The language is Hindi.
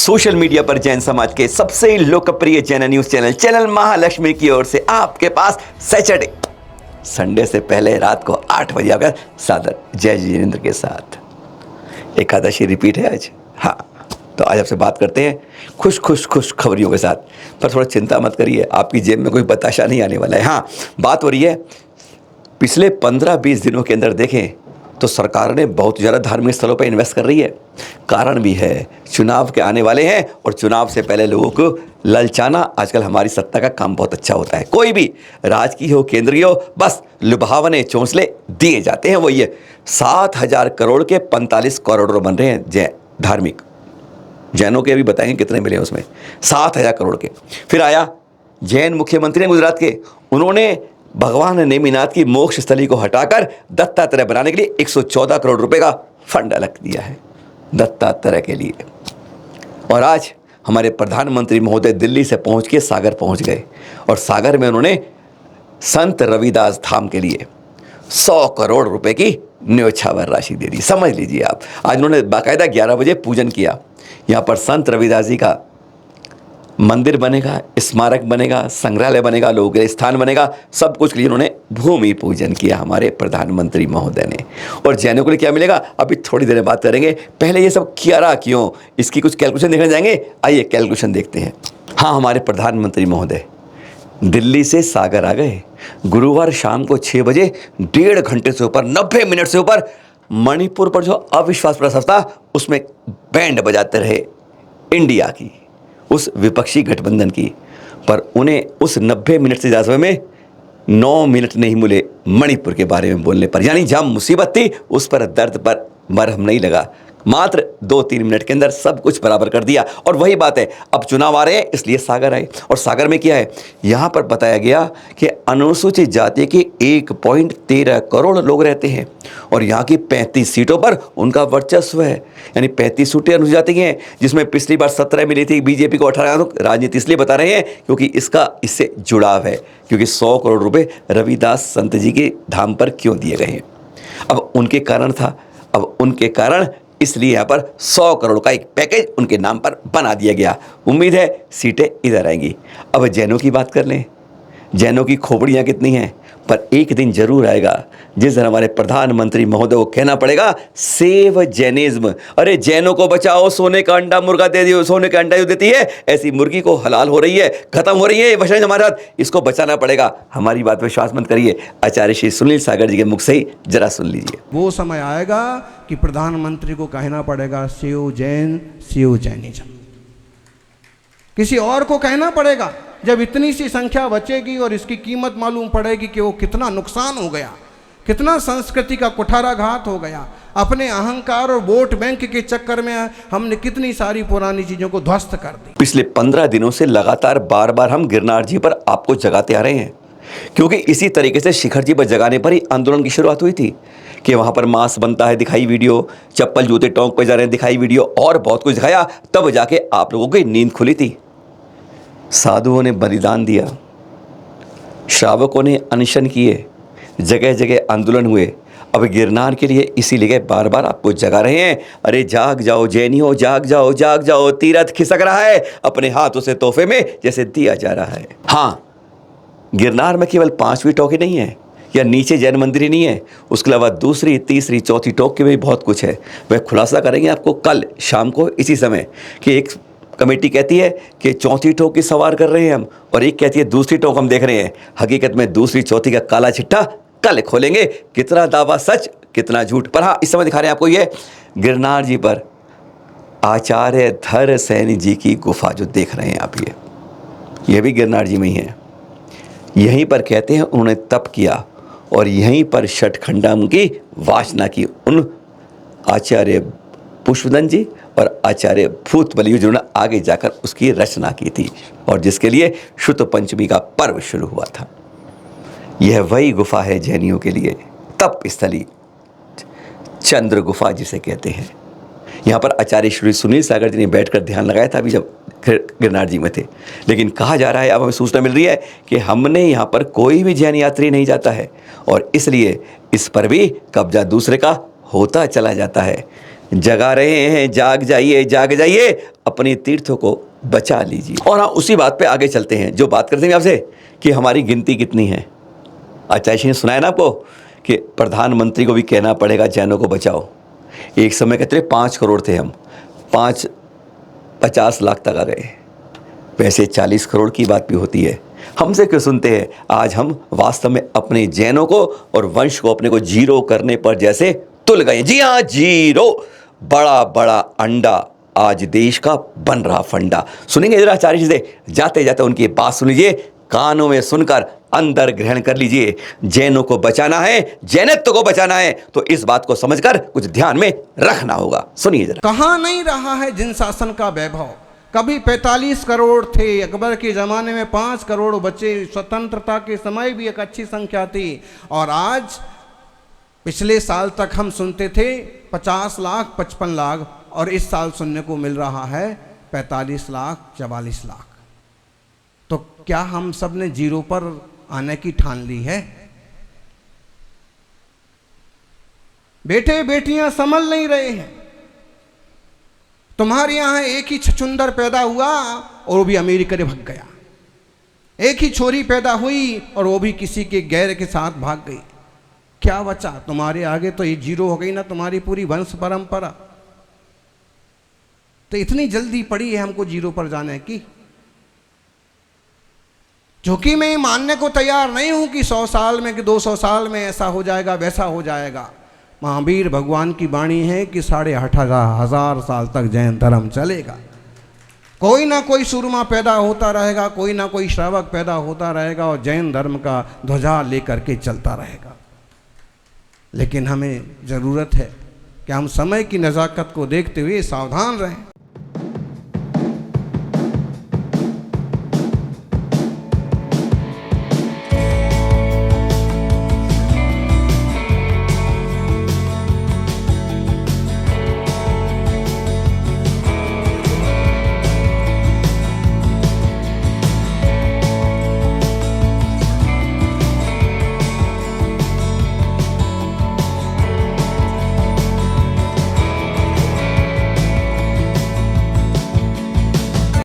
सोशल मीडिया पर जैन समाज के सबसे लोकप्रिय जैन न्यूज चैनल महालक्ष्मी की ओर से आपके पास सैटरडे संडे से पहले रात को 8 बजे आकर सादर जय जिनेंद्र के साथ एकादशी रिपीट है आज। हाँ, तो आज आपसे बात करते हैं खुश खबरियों के साथ। पर थोड़ा चिंता मत करिए, आपकी जेब में कोई बताशा नहीं आने वाला है। हाँ, बात हो रही है पिछले 15-20 दिनों के अंदर देखें तो सरकार ने बहुत ज़्यादा धार्मिक स्थलों पर इन्वेस्ट कर रही है। कारण भी है, चुनाव के आने वाले हैं और चुनाव से पहले लोगों को ललचाना आजकल हमारी सत्ता का काम बहुत अच्छा होता है। कोई भी राजकीय हो केंद्रीय हो, बस लुभावने चौंसले दिए जाते हैं। वो ये 7,000 करोड़ के 45 करोड़ बन रहे हैं जैन धार्मिक। जैनों के अभी बताएंगे कितने मिले उसमें, 7,000 करोड़ के। फिर आया जैन मुख्यमंत्री गुजरात के, उन्होंने भगवान नेमिनाथ की मोक्ष स्थली को हटाकर दत्तात्रेय बनाने के लिए 114 करोड़ रुपए का फंड अलग दिया है दत्तात्रेय के लिए। और आज हमारे प्रधानमंत्री महोदय दिल्ली से पहुंच के सागर पहुंच गए और सागर में उन्होंने संत रविदास धाम के लिए 100 करोड़ रुपए की न्योछावर राशि दे दी। समझ लीजिए आप, आज उन्होंने बाकायदा 11 बजे पूजन किया। यहाँ पर संत रविदास जी का मंदिर बनेगा, स्मारक बनेगा, संग्रहालय बनेगा, लोगों के लिए स्थान बनेगा, सब कुछ के लिए उन्होंने भूमि पूजन किया हमारे प्रधानमंत्री महोदय ने। और जैनों के लिए क्या मिलेगा अभी थोड़ी देर बात करेंगे। पहले ये सब किया क्यों, इसकी कुछ कैलकुलेशन देखने जाएंगे। आइए कैलकुलेशन देखते हैं। हाँ, हमारे प्रधानमंत्री महोदय दिल्ली से सागर आ गए गुरुवार शाम को 6 बजे। 1.5 घंटे से ऊपर, 90 मिनट से ऊपर मणिपुर पर जो अविश्वास प्रस्ताव था उसमें बैंड बजाते रहे इंडिया की, उस विपक्षी गठबंधन की। पर उन्हें उस 90 मिनट से ज़्यादा समय में 9 मिनट नहीं मिले मणिपुर के बारे में बोलने पर। यानी जहाँ मुसीबत थी उस पर दर्द पर मरहम नहीं लगा। मात्र 2-3 मिनट के अंदर सब कुछ बराबर कर दिया। और वही बात है, अब चुनाव आ रहे हैं इसलिए सागर आए। और सागर में क्या है, यहाँ पर बताया गया कि अनुसूचित जाति के 1.13 करोड़ लोग रहते हैं और यहाँ की 35 सीटों पर उनका वर्चस्व है। यानी 35 सीटें अनुसूचित जाति की हैं, जिसमें पिछली बार 17 मिली थी, बीजेपी को 18। तो राजनीति इसलिए बता रहे हैं क्योंकि इससे जुड़ाव है, क्योंकि 100 करोड़ रुपये रविदास संत जी के धाम पर क्यों दिए गए हैं। अब उनके कारण था, अब उनके कारण इसलिए यहाँ पर 100 करोड़ का एक पैकेज उनके नाम पर बना दिया गया। उम्मीद है सीटें इधर आएंगी। अब जैनों की बात कर लें, जैनों की खोपड़ियाँ कितनी हैं, पर एक दिन जरूर आएगा जिस दिन हमारे प्रधानमंत्री महोदय को कहना पड़ेगा सेव जैनिज्म। अरे जैनों को बचाओ, सोने का अंडा मुर्गा दे दियो, सोने का अंडा जो देती है ऐसी मुर्गी को हलाल हो रही है, खत्म हो रही है वचन हमारे साथ, इसको बचाना पड़ेगा। हमारी बात पर विश्वास मत करिए, आचार्य श्री सुनील सागर जी के मुख से ही जरा सुन लीजिए। वो समय आएगा कि प्रधानमंत्री को कहना पड़ेगा सेव जैन, सेव जैनिज्म। किसी और को कहना पड़ेगा। जब इतनी सी संख्या बचेगी और इसकी कीमत मालूम पड़ेगी कि वो कितना नुकसान हो गया, कितना संस्कृति का कुठाराघात हो गया, अपने अहंकार और वोट बैंक के चक्कर में हमने कितनी सारी पुरानी चीजों को ध्वस्त कर दी। पिछले 15 दिनों से लगातार बार हम गिरनार जी पर आपको जगाते आ रहे हैं, क्योंकि इसी तरीके से शिखर जी पर जगाने पर ही आंदोलन की शुरुआत हुई थी कि वहां पर मांस बनता है, दिखाई वीडियो, चप्पल जूते टोंक पे जा रहे हैं, दिखाई वीडियो, और बहुत कुछ दिखाया। तब जाके आप लोगों की नींद खुली थी। साधुओं ने बलिदान दिया, श्रावकों ने अनशन किए, जगह जगह आंदोलन हुए। अब गिरनार के लिए इसीलिए बार आपको जगा रहे हैं। अरे जाग जाओ जैनियों, जाग जाओ, जाग जाओ। तीरथ खिसक रहा है अपने हाथों से तोहफे में जैसे दिया जा रहा है। हाँ, गिरनार में केवल 5वीं टोक ही नहीं है या नीचे जैन मंदिर ही नहीं है, उसके अलावा दूसरी, तीसरी, चौथी टोक के भी बहुत कुछ है। वह खुलासा करेंगे आपको कल शाम को इसी समय कि एक कमेटी कहती है कि चौथी टोक की सवार कर रहे हैं हम, और एक कहती है दूसरी टोक हम देख रहे हैं। हकीकत में दूसरी चौथी का काला चिट्ठा कल खोलेंगे, कितना दावा सच कितना झूठ। पर हाँ, इस समय दिखा रहे हैं आपको ये गिरनार जी पर आचार्य धर सैनी जी की गुफा जो देख रहे हैं आप, ये भी गिरनार जी में ही है। यहीं पर कहते हैं उन्होंने तप किया और यहीं पर षटखंडम की वासना की उन आचार्य पुष्पदन जी और आचार्य भूतबली जिन्होंने आगे जाकर उसकी रचना की थी और जिसके लिए शुद्ध पंचमी का पर्व शुरू हुआ था। यह वही गुफा है जैनियों के लिए, तप स्थली, चंद्र गुफा जिसे कहते हैं। यहाँ पर आचार्य श्री सुनील सागर जी ने बैठकर ध्यान लगाया था अभी जब गिरनार जी में थे। लेकिन कहा जा रहा है, अब हमें सूचना मिल रही है कि हमने यहाँ पर कोई भी जैन यात्री नहीं जाता है और इसलिए इस पर भी कब्जा दूसरे का होता चला जाता है। जगा रहे हैं, जाग जाइए, अपने तीर्थों को बचा लीजिए। और हाँ, उसी बात पे आगे चलते हैं जो बात करते हैं आपसे कि हमारी गिनती कितनी है। आचार्य ने सुनाया ना आपको कि प्रधानमंत्री को भी कहना पड़ेगा जैनों को बचाओ। एक समय कहते 5 करोड़ थे हम, 50 लाख तक आ गए। वैसे 40 करोड़ की बात भी होती है, हमसे क्यों सुनते हैं। आज हम वास्तव में अपने जैनों को और वंश को अपने को जीरो करने पर जैसे तुल गए। जी हाँ, जीरो। बड़ा बड़ा अंडा आज देश का बन रहा फंडा। सुनेंगे जरा आचार्य जी से, जाते जाते उनकी बात सुन लीजिए, कानों में सुनकर अंदर ग्रहण कर लीजिए। जैनों को बचाना है, जैनत्व को बचाना है, तो इस बात को समझकर कुछ ध्यान में रखना होगा। सुनिए जरा। कहाँ नहीं रहा है जिन शासन का वैभव। कभी 45 करोड़ थे, अकबर के ज़माने में 5 करोड़ बचे, स्वतंत्रता के समय भी एक अच्छी संख्या थी। और आज पिछले साल तक हम सुनते थे 50 लाख 55 लाख, और इस साल सुनने को मिल रहा है 45 लाख 44 लाख। तो क्या हम सब ने जीरो पर आने की ठान ली है? बेटे बेटियां संभल नहीं रहे हैं। तुम्हारे यहां एक ही छछुंदर पैदा हुआ और वो भी अमेरिका में भाग गया। एक ही छोरी पैदा हुई और वो भी किसी के गैर के साथ भाग गई। क्या बचा तुम्हारे आगे? तो ये जीरो हो गई ना तुम्हारी पूरी वंश परंपरा। तो इतनी जल्दी पड़ी है हमको जीरो पर जाने की। क्योंकि मैं मानने को तैयार नहीं हूं कि 100 साल में कि 200 साल में ऐसा हो जाएगा, वैसा हो जाएगा। महावीर भगवान की वाणी है कि 18,500 साल तक जैन धर्म चलेगा। कोई ना कोई सुरमा पैदा होता रहेगा, कोई ना कोई श्रावक पैदा होता रहेगा और जैन धर्म का ध्वजा लेकर के चलता रहेगा। लेकिन हमें ज़रूरत है कि हम समय की नज़ाकत को देखते हुए सावधान रहें।